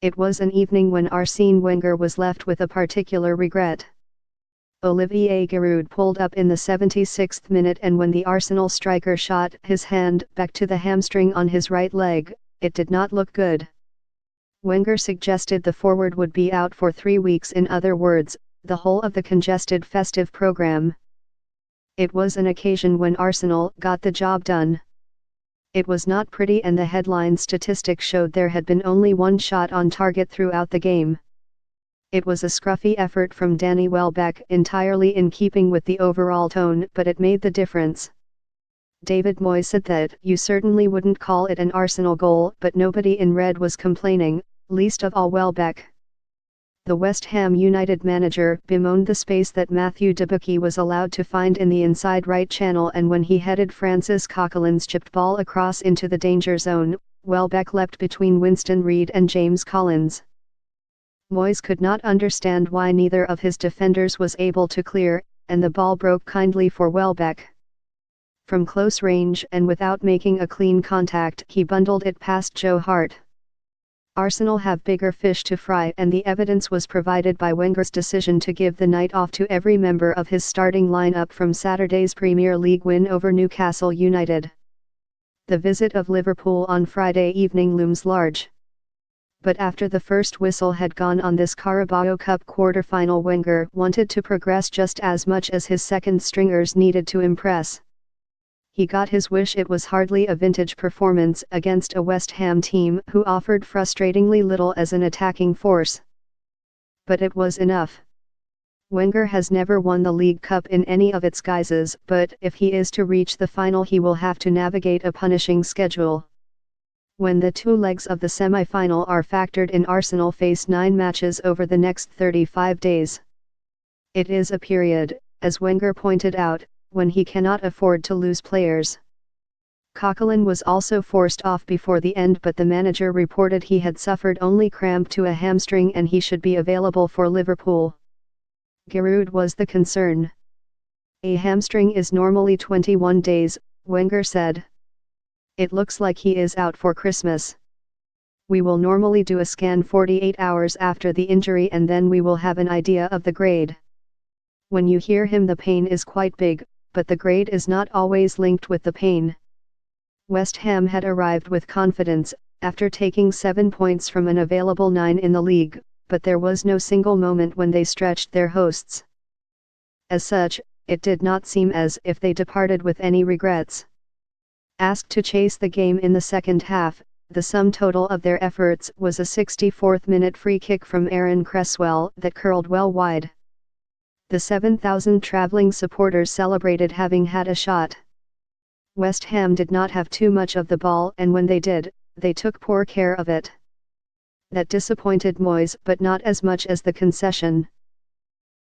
It was an evening when Arsene Wenger was left with a particular regret. Olivier Giroud pulled up in the 76th minute, and when the Arsenal striker shot his hand back to the hamstring on his right leg, it did not look good. Wenger suggested the forward would be out for 3 weeks, in other words, the whole of the congested festive program. It was an occasion when Arsenal got the job done. It was not pretty, and the headline statistics showed there had been only one shot on target throughout the game. It was a scruffy effort from Danny Welbeck, entirely in keeping with the overall tone, but it made the difference. David Moyes said that you certainly wouldn't call it an Arsenal goal, but nobody in red was complaining, least of all Welbeck. The West Ham United manager bemoaned the space that Mathieu Debuchy was allowed to find in the inside right channel, and when he headed Francis Coquelin's chipped ball across into the danger zone, Welbeck leapt between Winston Reid and James Collins. Moyes could not understand why neither of his defenders was able to clear, and the ball broke kindly for Welbeck. From close range and without making a clean contact, he bundled it past Joe Hart. Arsenal have bigger fish to fry, and the evidence was provided by Wenger's decision to give the night off to every member of his starting lineup from Saturday's Premier League win over Newcastle United. The visit of Liverpool on Friday evening looms large. But after the first whistle had gone on this Carabao Cup quarter-final, Wenger wanted to progress just as much as his second stringers needed to impress. He got his wish. It was hardly a vintage performance against a West Ham team who offered frustratingly little as an attacking force. But it was enough. Wenger has never won the League Cup in any of its guises, but if he is to reach the final, he will have to navigate a punishing schedule. When the 2 legs of the semi-final are factored in, Arsenal face 9 matches over the next 35 days. It is a period, as Wenger pointed out, when he cannot afford to lose players. Coquelin was also forced off before the end, but the manager reported he had suffered only cramp to a hamstring and he should be available for Liverpool. Giroud was the concern. A hamstring is normally 21 days, Wenger said. It looks like he is out for Christmas. We will normally do a scan 48 hours after the injury, and then we will have an idea of the grade. When you hear him, the pain is quite big, but the grade is not always linked with the pain. West Ham had arrived with confidence, after taking 7 points from an available 9 in the league, but there was no single moment when they stretched their hosts. As such, it did not seem as if they departed with any regrets. Asked to chase the game in the second half, the sum total of their efforts was a 64th-minute free kick from Aaron Cresswell that curled well wide. The 7,000 travelling supporters celebrated having had a shot. West Ham did not have too much of the ball, and when they did, they took poor care of it. That disappointed Moyes, but not as much as the concession.